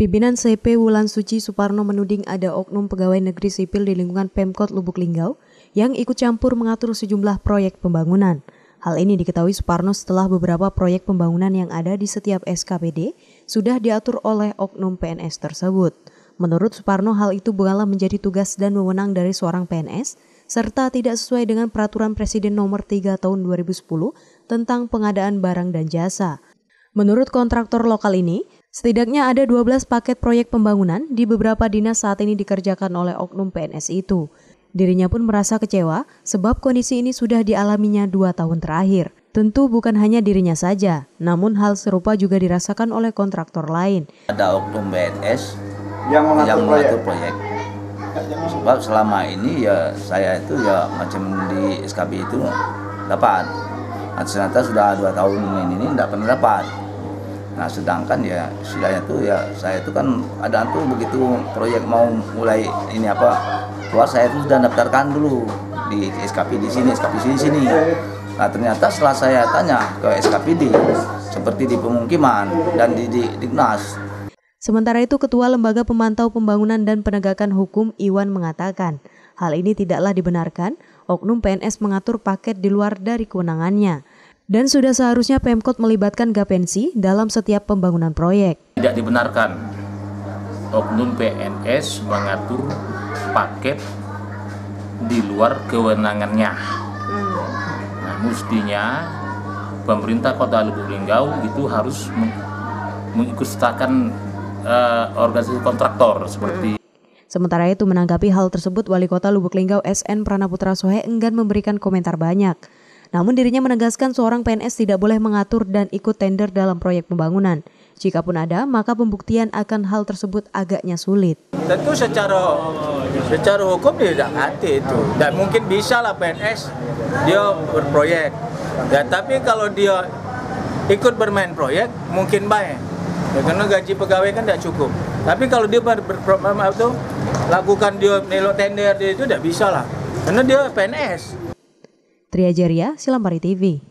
Pimpinan CP Wulan Suci Suparno menuding ada oknum pegawai negeri sipil di lingkungan Pemkot Lubuk Linggau yang ikut campur mengatur sejumlah proyek pembangunan. Hal ini diketahui Suparno setelah beberapa proyek pembangunan yang ada di setiap SKPD sudah diatur oleh oknum PNS tersebut. Menurut Suparno, hal itu bukanlah menjadi tugas dan wewenang dari seorang PNS, serta tidak sesuai dengan Peraturan Presiden Nomor 3 Tahun 2010 tentang pengadaan barang dan jasa. Menurut kontraktor lokal ini, setidaknya ada 12 paket proyek pembangunan di beberapa dinas saat ini dikerjakan oleh oknum PNS itu. Dirinya pun merasa kecewa sebab kondisi ini sudah dialaminya 2 tahun terakhir. Tentu bukan hanya dirinya saja, namun hal serupa juga dirasakan oleh kontraktor lain. Ada oknum PNS yang mengatur proyek. Sebab selama ini ya saya itu ya macam di SKB itu dapat. Nah, ternyata sudah 2 tahun ini tidak pernah dapat. Nah, sedangkan ya istilahnya tuh ya saya itu kan ada tuh begitu proyek mau mulai ini keluar, saya itu sudah daftarkan dulu di SKP di sini, SKP di sini. Nah, ternyata setelah saya tanya ke SKPD seperti di pemukiman dan di Dignas. Sementara itu, Ketua Lembaga Pemantau Pembangunan dan Penegakan Hukum Iwan mengatakan, hal ini tidaklah dibenarkan, oknum PNS mengatur paket di luar dari kewenangannya. Dan sudah seharusnya Pemkot melibatkan Gapensi dalam setiap pembangunan proyek. Tidak dibenarkan oknum PNS mengatur paket di luar kewenangannya. Nah, mestinya pemerintah Kota Lubuk Linggau itu harus mengikutsertakan organisasi kontraktor seperti. Sementara itu, menanggapi hal tersebut, Wali Kota Lubuk Linggau SN Pranaputra Sohe enggan memberikan komentar banyak. Namun dirinya menegaskan seorang PNS tidak boleh mengatur dan ikut tender dalam proyek pembangunan. Jikapun ada, maka pembuktian akan hal tersebut agaknya sulit. Tentu secara hukum dia tidak ngerti itu. Dan mungkin bisa lah PNS dia berproyek. Ya, tapi kalau dia ikut bermain proyek mungkin baik. Ya, karena gaji pegawai kan tidak cukup. Tapi kalau dia lakukan dia nelok tender dia itu tidak bisa lah. Karena dia PNS. Tria Jeria, Silampari TV.